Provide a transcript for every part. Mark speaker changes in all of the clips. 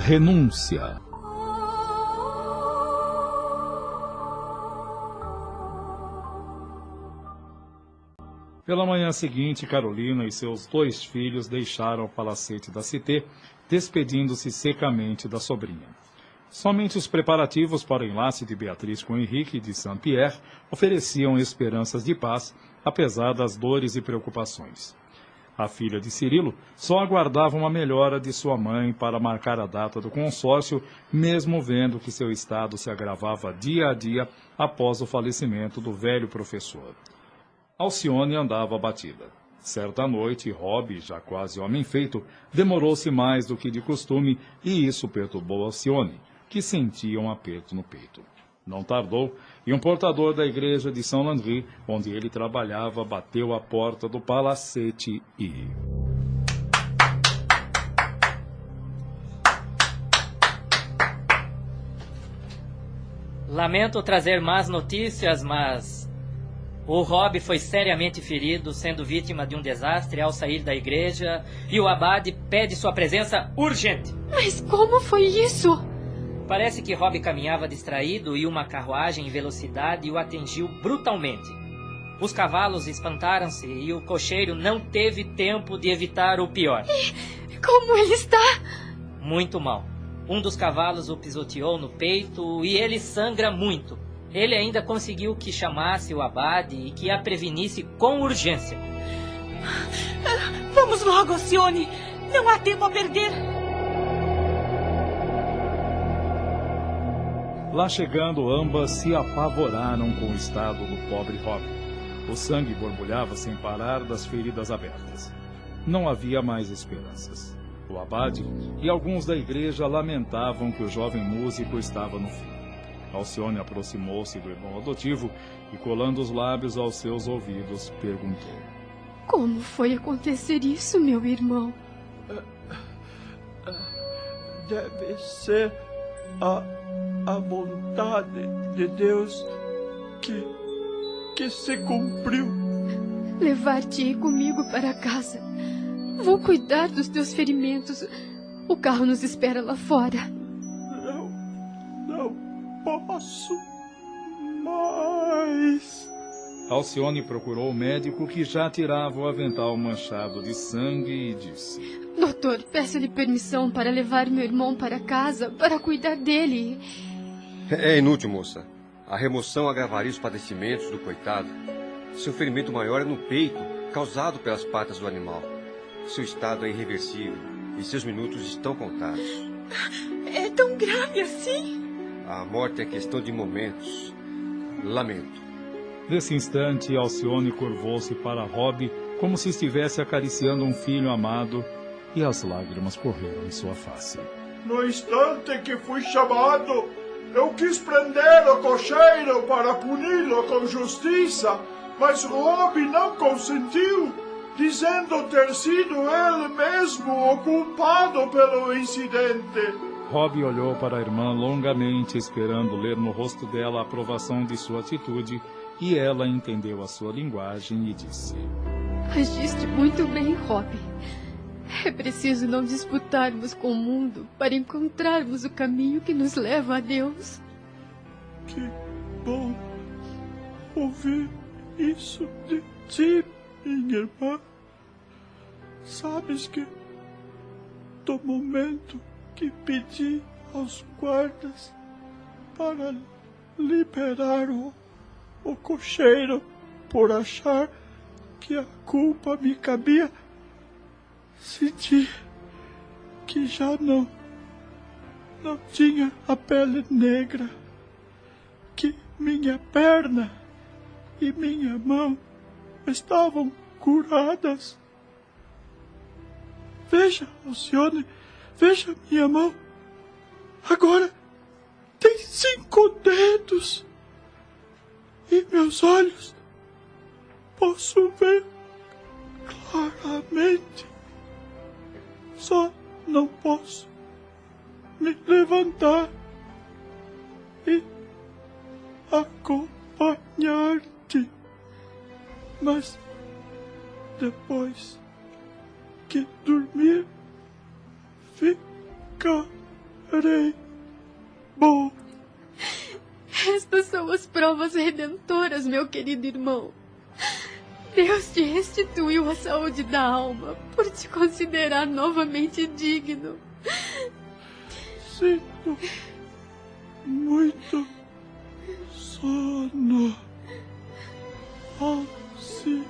Speaker 1: Renúncia. Pela manhã seguinte, Carolina e seus 2 filhos deixaram o palacete da Cité, despedindo-se secamente da sobrinha. Somente os preparativos para o enlace de Beatriz com Henrique de Saint-Pierre ofereciam esperanças de paz, apesar das dores e preocupações. A filha de Cirilo só aguardava uma melhora de sua mãe para marcar a data do consórcio, mesmo vendo que seu estado se agravava dia a dia após o falecimento do velho professor. Alcione andava abatida. Certa noite, Rob, já quase homem feito, demorou-se mais do que de costume e isso perturbou Alcione, que sentia um aperto no peito. Não tardou e um portador da igreja de Saint-Landry, onde ele trabalhava, bateu à porta do palacete e...
Speaker 2: Lamento trazer más notícias, mas... o Rob foi seriamente ferido, sendo vítima de um desastre ao sair da igreja, e o abade pede sua presença urgente.
Speaker 3: Mas como foi isso?
Speaker 2: Parece que Rob caminhava distraído e uma carruagem em velocidade o atingiu brutalmente. Os cavalos espantaram-se e o cocheiro não teve tempo de evitar o pior.
Speaker 3: E como ele está?
Speaker 2: Muito mal. Um dos cavalos o pisoteou no peito e ele sangra muito. Ele ainda conseguiu que chamasse o abade e que a prevenisse com urgência.
Speaker 4: Vamos logo, Alcione! Não há tempo a perder!
Speaker 1: Lá chegando, ambas se apavoraram com o estado do pobre Rob. O sangue borbulhava sem parar das feridas abertas. Não havia mais esperanças. O abade e alguns da igreja lamentavam que o jovem músico estava no fim. Alcione aproximou-se do irmão adotivo e, colando os lábios aos seus ouvidos, perguntou:
Speaker 3: Como foi acontecer isso, meu irmão?
Speaker 5: Deve ser a vontade de Deus que se cumpriu.
Speaker 3: Levar-te comigo para casa. Vou cuidar dos teus ferimentos. O carro nos espera lá fora.
Speaker 5: Não posso mais.
Speaker 1: Alcione procurou o médico, que já tirava o avental manchado de sangue, e disse:
Speaker 3: Doutor, peço-lhe permissão para levar meu irmão para casa, para cuidar dele.
Speaker 6: É inútil, moça. A remoção agravaria os padecimentos do coitado. Seu ferimento maior é no peito, causado pelas patas do animal. Seu estado é irreversível e seus minutos estão contados.
Speaker 4: É tão grave assim?
Speaker 6: A morte é questão de momentos. Lamento.
Speaker 1: Nesse instante, Alcione curvou-se para Rob, como se estivesse acariciando um filho amado, e as lágrimas correram em sua face.
Speaker 5: No instante que fui chamado, eu quis prender o cocheiro para puni-lo com justiça, mas Rob não consentiu, dizendo ter sido ele mesmo o culpado pelo incidente.
Speaker 1: Rob olhou para a irmã longamente, esperando ler no rosto dela a aprovação de sua atitude, e ela entendeu a sua linguagem e disse:
Speaker 3: Agiste muito bem, Rob. É preciso não disputarmos com o mundo para encontrarmos o caminho que nos leva a Deus.
Speaker 5: Que bom ouvir isso de ti, minha irmã. Sabes que do momento que pedi aos guardas para liberar o cocheiro por achar que a culpa me cabia, senti que já não tinha a pele negra, que minha perna e minha mão estavam curadas. Veja, Alcione, veja minha mão. Agora tem 5 dedos. E meus olhos posso ver claramente. Só não posso me levantar e acompanhar-te. Mas depois que dormir, ficarei Farei. Bom.
Speaker 3: Estas são as provas redentoras, meu querido irmão. Deus te restituiu a saúde da alma por te considerar novamente digno.
Speaker 5: Sinto muito sono, Alcione.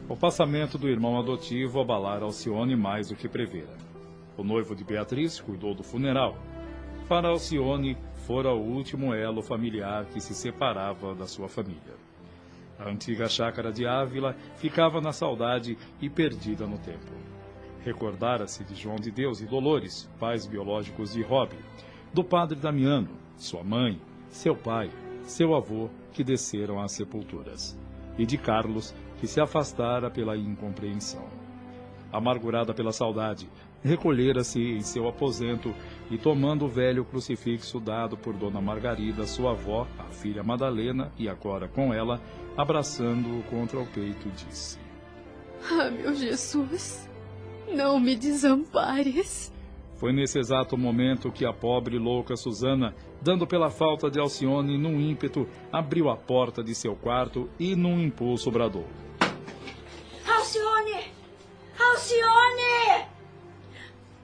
Speaker 1: O passamento do irmão adotivo abalara Alcione mais do que prevera. O noivo de Beatriz cuidou do funeral. Para Alcione, fora o último elo familiar que se separava da sua família. A antiga chácara de Ávila ficava na saudade e perdida no tempo. Recordara-se de João de Deus e Dolores, pais biológicos de Rob, do padre Damiano, sua mãe, seu pai, seu avô, que desceram às sepulturas, e de Carlos, que se afastara pela incompreensão. Amargurada pela saudade, recolhera-se em seu aposento e, tomando o velho crucifixo dado por Dona Margarida, sua avó, a filha Madalena, e agora com ela, abraçando-o contra o peito, disse:
Speaker 3: Ah, meu Jesus, não me desampares.
Speaker 1: Foi nesse exato momento que a pobre louca Susana, dando pela falta de Alcione num ímpeto, abriu a porta de seu quarto e num impulso bradou:
Speaker 4: Alcione! Alcione!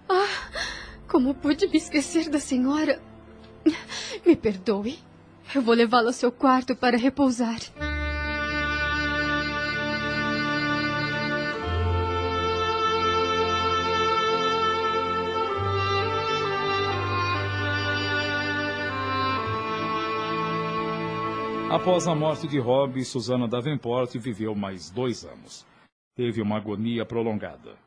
Speaker 3: Ah, como pude me esquecer da senhora? Me perdoe. Eu vou levá-la ao seu quarto para repousar.
Speaker 1: Após a morte de Rob, Susana Davenport viveu mais 2 anos. Teve uma agonia prolongada.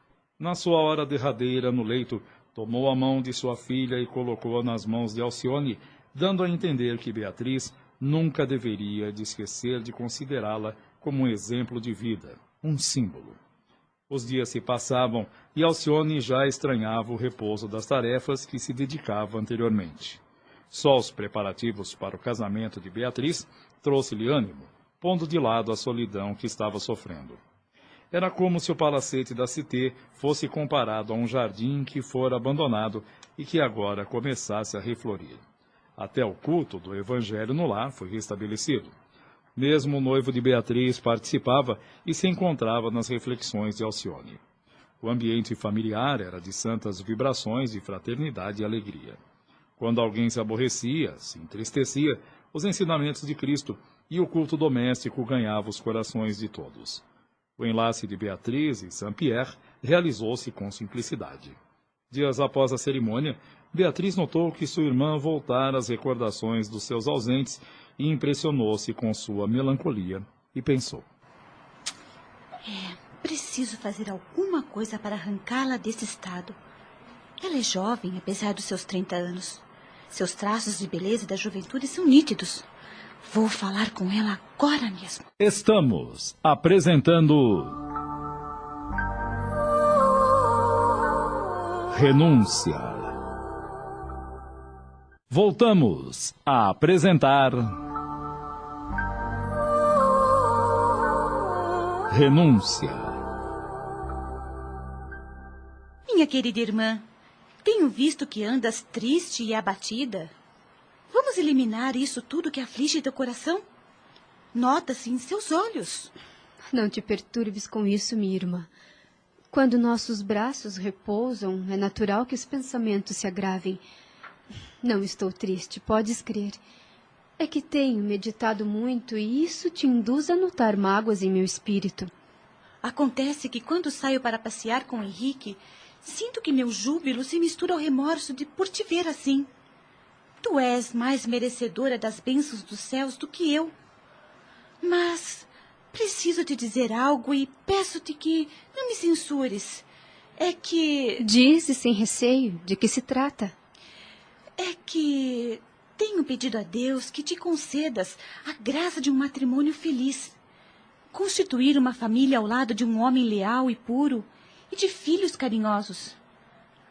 Speaker 1: Na sua hora derradeira, no leito, tomou a mão de sua filha e colocou-a nas mãos de Alcione, dando a entender que Beatriz nunca deveria de esquecer de considerá-la como um exemplo de vida, um símbolo. Os dias se passavam e Alcione já estranhava o repouso das tarefas que se dedicava anteriormente. Só os preparativos para o casamento de Beatriz trouxe-lhe ânimo, pondo de lado a solidão que estava sofrendo. Era como se o palacete da Cité fosse comparado a um jardim que fora abandonado e que agora começasse a reflorir. Até o culto do Evangelho no lar foi restabelecido. Mesmo o noivo de Beatriz participava e se encontrava nas reflexões de Alcione. O ambiente familiar era de santas vibrações de fraternidade e alegria. Quando alguém se aborrecia, se entristecia, os ensinamentos de Cristo e o culto doméstico ganhavam os corações de todos. O enlace de Beatriz e Saint-Pierre realizou-se com simplicidade. Dias após a cerimônia, Beatriz notou que sua irmã voltara às recordações dos seus ausentes e impressionou-se com sua melancolia e pensou:
Speaker 7: preciso fazer alguma coisa para arrancá-la desse estado. Ela é jovem, apesar dos seus 30 anos. Seus traços de beleza e da juventude são nítidos. Vou falar com ela agora mesmo.
Speaker 1: Estamos apresentando Renúncia. Voltamos a apresentar Renúncia.
Speaker 7: Minha querida irmã, tenho visto que andas triste e abatida. Vamos eliminar isso tudo que aflige teu coração? Nota-se em seus olhos.
Speaker 3: Não te perturbes com isso, minha irmã. Quando nossos braços repousam, é natural que os pensamentos se agravem. Não estou triste, podes crer. É que tenho meditado muito e isso te induz a notar mágoas em meu espírito.
Speaker 7: Acontece que quando saio para passear com Henrique, sinto que meu júbilo se mistura ao remorso de por te ver assim. Tu és mais merecedora das bênçãos dos céus do que eu. Mas preciso te dizer algo e peço-te que não me censures. É que...
Speaker 3: Dize sem receio de que se trata.
Speaker 7: É que tenho pedido a Deus que te concedas a graça de um matrimônio feliz. Constituir uma família ao lado de um homem leal e puro e de filhos carinhosos.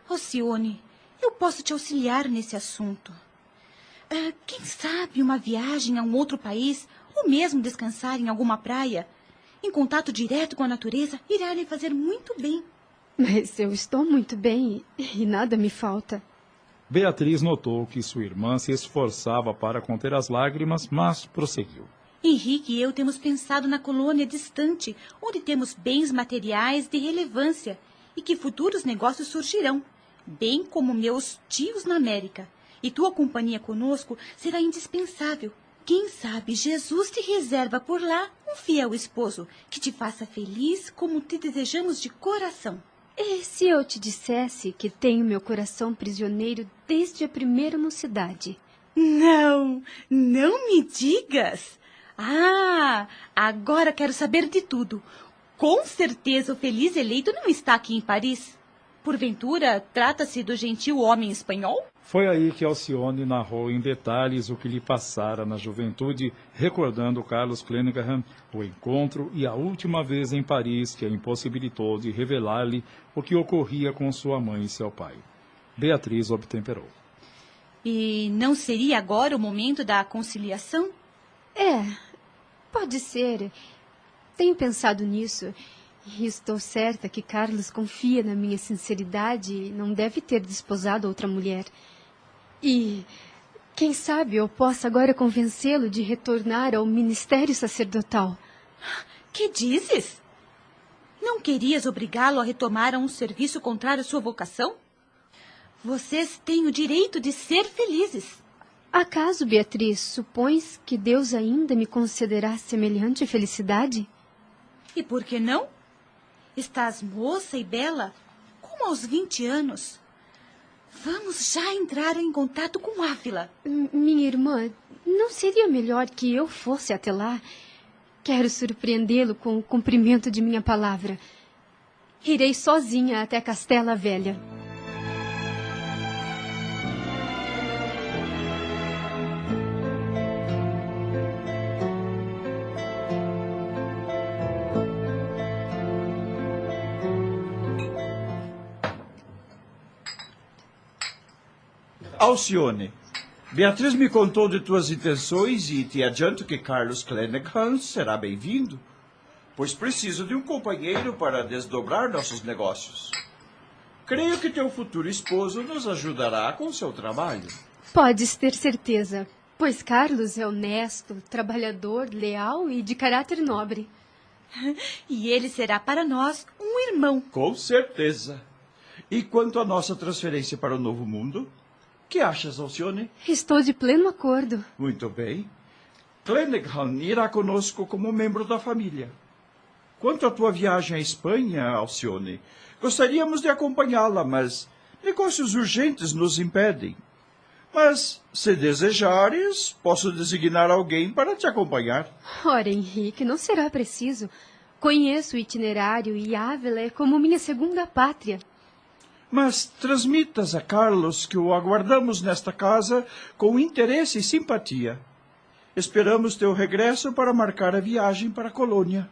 Speaker 7: Alcione, eu posso te auxiliar nesse assunto. Quem sabe uma viagem a um outro país ou mesmo descansar em alguma praia, em contato direto com a natureza, irá lhe fazer muito bem.
Speaker 3: Mas eu estou muito bem e nada me falta.
Speaker 1: Beatriz notou que sua irmã se esforçava para conter as lágrimas, mas prosseguiu.
Speaker 7: Henrique e eu temos pensado na colônia distante, onde temos bens materiais de relevância e que futuros negócios surgirão, bem como meus tios na América. E tua companhia conosco será indispensável. Quem sabe Jesus te reserva por lá um fiel esposo que te faça feliz como te desejamos de coração.
Speaker 3: E se eu te dissesse que tenho meu coração prisioneiro desde a primeira mocidade?
Speaker 7: Não, não me digas. Agora quero saber de tudo. Com certeza o feliz eleito não está aqui em Paris. Porventura, trata-se do gentil homem espanhol?
Speaker 1: Foi aí que Alcione narrou em detalhes o que lhe passara na juventude, recordando Carlos Clenaghan, o encontro e a última vez em Paris que a impossibilitou de revelar-lhe o que ocorria com sua mãe e seu pai. Beatriz obtemperou.
Speaker 7: E não seria agora o momento da conciliação?
Speaker 3: Pode ser. Tenho pensado nisso. E estou certa que Carlos confia na minha sinceridade e não deve ter desposado outra mulher. E, quem sabe, eu possa agora convencê-lo de retornar ao ministério sacerdotal.
Speaker 7: Que dizes? Não querias obrigá-lo a retomar um serviço contrário à sua vocação? Vocês têm o direito de ser felizes.
Speaker 3: Acaso, Beatriz, supões que Deus ainda me concederá semelhante felicidade?
Speaker 7: E por que não? Estás moça e bela, como aos 20 anos. Vamos já entrar em contato com Ávila.
Speaker 3: Minha irmã, não seria melhor que eu fosse até lá? Quero surpreendê-lo com o cumprimento de minha palavra. Irei sozinha até Castela Velha.
Speaker 5: Alcione, Beatriz me contou de tuas intenções e te adianto que Carlos Clenaghan será bem-vindo, pois preciso de um companheiro para desdobrar nossos negócios. Creio que teu futuro esposo nos ajudará com seu trabalho.
Speaker 3: Podes ter certeza, pois Carlos é honesto, trabalhador, leal e de caráter nobre.
Speaker 7: E ele será para nós um irmão.
Speaker 5: Com certeza. E quanto à nossa transferência para o Novo Mundo? Que achas, Alcione?
Speaker 3: Estou de pleno acordo.
Speaker 5: Muito bem. Clenaghan irá conosco como membro da família. Quanto à tua viagem à Espanha, Alcione, gostaríamos de acompanhá-la, mas negócios urgentes nos impedem. Mas, se desejares, posso designar alguém para te acompanhar.
Speaker 3: Ora, Henrique, não será preciso. Conheço o itinerário e Ávila é como minha segunda pátria.
Speaker 5: Mas transmitas a Carlos que o aguardamos nesta casa com interesse e simpatia. Esperamos teu regresso para marcar a viagem para a colônia.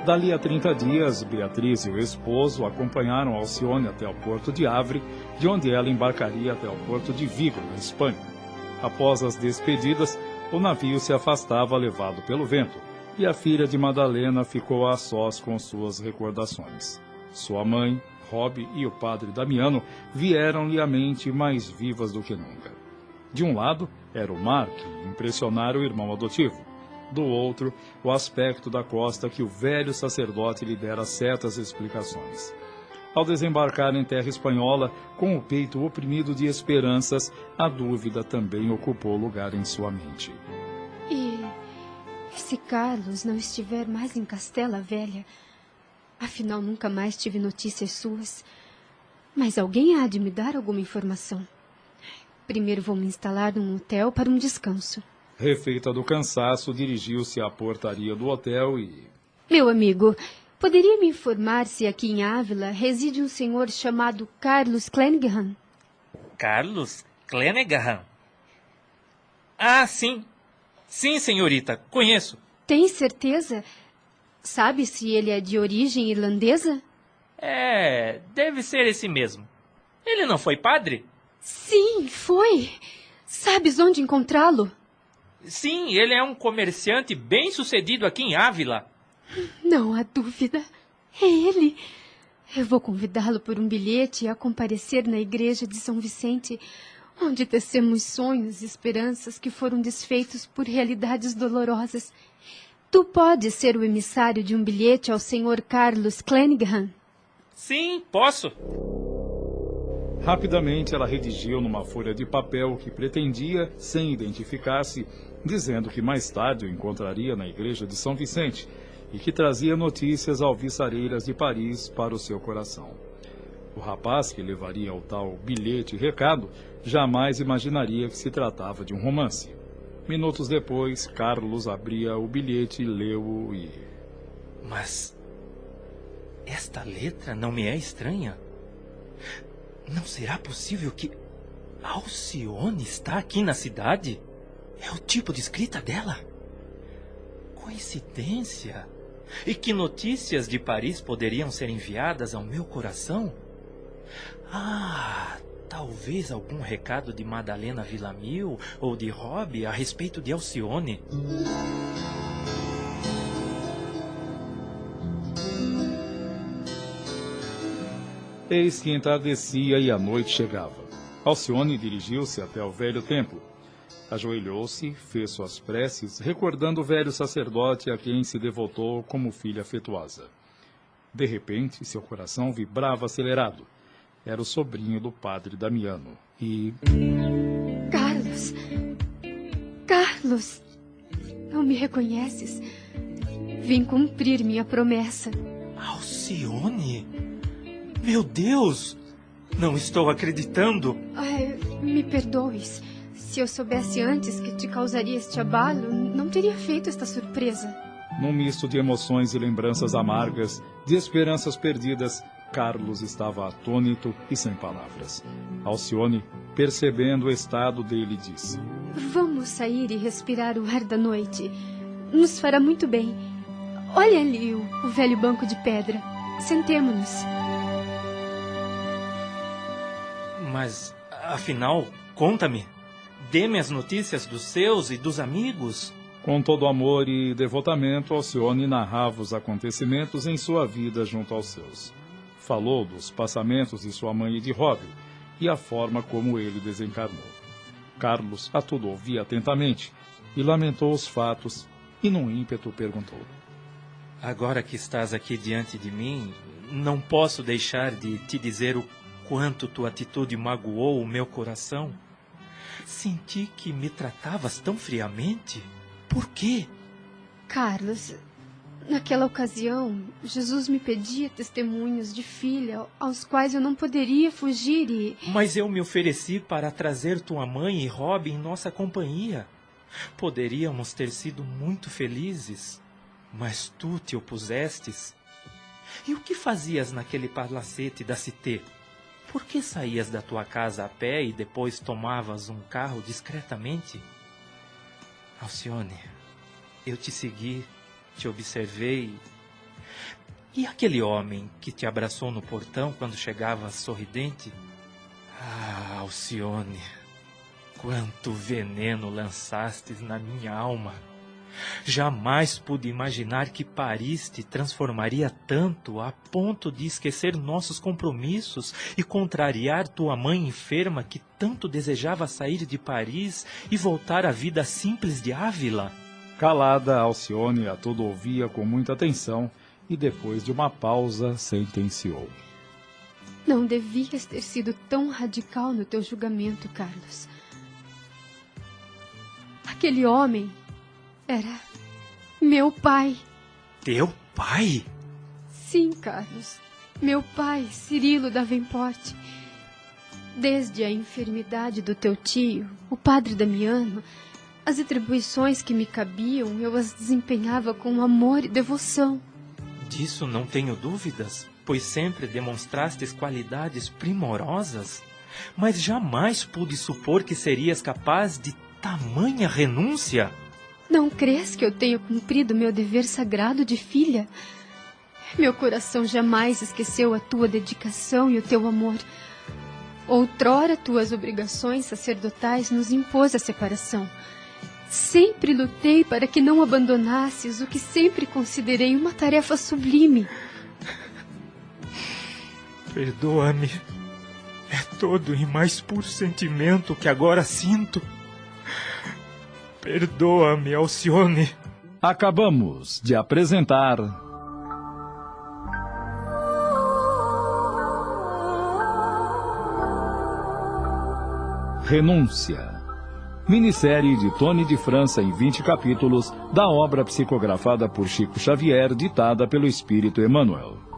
Speaker 1: Dali a 30 dias, Beatriz e o esposo acompanharam Alcione até o porto de Havre, de onde ela embarcaria até o porto de Vigo, na Espanha. Após as despedidas, o navio se afastava levado pelo vento, e a filha de Madalena ficou a sós com suas recordações. Sua mãe, Rob e o padre Damiano vieram-lhe à mente mais vivas do que nunca. De um lado, era o mar que impressionara o irmão adotivo. Do outro, o aspecto da costa que o velho sacerdote lhe dera certas explicações. Ao desembarcar em terra espanhola, com o peito oprimido de esperanças, a dúvida também ocupou lugar em sua mente.
Speaker 3: E se Carlos não estiver mais em Castela Velha? Afinal, nunca mais tive notícias suas. Mas alguém há de me dar alguma informação. Primeiro vou me instalar num hotel para um descanso.
Speaker 1: Refeita do cansaço, dirigiu-se à portaria do hotel e...
Speaker 3: Meu amigo, Poderia me informar se aqui em Ávila reside um senhor chamado Carlos Clenaghan?
Speaker 2: Carlos Clenaghan? Ah, sim. Sim, senhorita, conheço.
Speaker 3: Tem certeza? Sabe se ele é de origem irlandesa?
Speaker 2: Deve ser esse mesmo. Ele não foi padre?
Speaker 3: Sim, foi. Sabes onde encontrá-lo?
Speaker 2: Sim, ele é um comerciante bem-sucedido aqui em Ávila.
Speaker 3: Não há dúvida. É ele. Eu vou convidá-lo por um bilhete a comparecer na igreja de São Vicente, onde tecemos sonhos e esperanças que foram desfeitos por realidades dolorosas. Tu podes ser o emissário de um bilhete ao Sr. Carlos Clenaghan?
Speaker 2: Sim, posso.
Speaker 1: Rapidamente ela redigiu numa folha de papel que pretendia, sem identificar-se, dizendo que mais tarde o encontraria na igreja de São Vicente e que trazia notícias alvissareiras de Paris para o seu coração. O rapaz que levaria o tal bilhete e recado jamais imaginaria que se tratava de um romance. Minutos depois, Carlos abria o bilhete, leu-o e...
Speaker 2: Mas esta letra não me é estranha. Não será possível que Alcione está aqui na cidade? É o tipo de escrita dela. Coincidência? E que notícias de Paris poderiam ser enviadas ao meu coração? Talvez algum recado de Madalena Villamil ou de Rob a respeito de Alcione.
Speaker 1: Eis que entardecia e a noite chegava. Alcione dirigiu-se até o velho templo. Ajoelhou-se, fez suas preces, recordando o velho sacerdote a quem se devotou como filha afetuosa. De repente, seu coração vibrava acelerado. Era o sobrinho do padre Damiano. E...
Speaker 3: Carlos! Carlos! Não me reconheces? Vim cumprir minha promessa.
Speaker 2: Alcione? Meu Deus! Não estou acreditando.
Speaker 3: Me perdoes. Se eu soubesse antes que te causaria este abalo, não teria feito esta surpresa.
Speaker 1: Num misto de emoções e lembranças amargas, de esperanças perdidas, Carlos estava atônito e sem palavras. Alcione, percebendo o estado dele, disse:
Speaker 3: Vamos sair e respirar o ar da noite. Nos fará muito bem. Olha ali o velho banco de pedra. Sentemo-nos.
Speaker 2: Mas, afinal, conta-me. Dê-me as notícias dos seus e dos amigos.
Speaker 1: Com todo amor e devotamento, Alcione narrava os acontecimentos em sua vida junto aos seus. Falou dos passamentos de sua mãe e de Rob, e a forma como ele desencarnou. Carlos a tudo ouvia atentamente, e lamentou os fatos, e num ímpeto perguntou:
Speaker 2: Agora que estás aqui diante de mim, não posso deixar de te dizer o quanto tua atitude magoou o meu coração. Senti que me tratavas tão friamente. Por quê?
Speaker 3: Carlos, naquela ocasião, Jesus me pedia testemunhos de filha aos quais eu não poderia fugir e...
Speaker 2: Mas eu me ofereci para trazer tua mãe e Rob em nossa companhia. Poderíamos ter sido muito felizes, mas tu te opusestes. E o que fazias naquele palacete da Cité? Por que saías da tua casa a pé e depois tomavas um carro discretamente? Alcione, eu te segui, te observei. E aquele homem que te abraçou no portão quando chegavas sorridente? Alcione, quanto veneno lançastes na minha alma. Jamais pude imaginar que Paris te transformaria tanto a ponto de esquecer nossos compromissos e contrariar tua mãe enferma que tanto desejava sair de Paris e voltar à vida simples de Ávila.
Speaker 1: Calada, Alcione a tudo ouvia com muita atenção e depois de uma pausa sentenciou:
Speaker 3: Não devias ter sido tão radical no teu julgamento, Carlos. Aquele homem era meu pai.
Speaker 2: Teu pai?
Speaker 3: Sim, Carlos. Meu pai, Cirilo Davenport. Desde a enfermidade do teu tio, o padre Damiano, as atribuições que me cabiam, eu as desempenhava com amor e devoção.
Speaker 8: Disso não tenho dúvidas, pois sempre demonstrastes qualidades primorosas. Mas jamais pude supor que serias capaz de tamanha renúncia.
Speaker 3: Não crês que eu tenho cumprido meu dever sagrado de filha? Meu coração jamais esqueceu a tua dedicação e o teu amor. Outrora, tuas obrigações sacerdotais nos impôs a separação. Sempre lutei para que não abandonasses o que sempre considerei uma tarefa sublime.
Speaker 8: Perdoa-me. É todo e mais puro sentimento que agora sinto. Perdoa-me, Alcione.
Speaker 1: Acabamos de apresentar Renúncia, minissérie de Tony de França em 20 capítulos da obra psicografada por Chico Xavier, ditada pelo Espírito Emmanuel.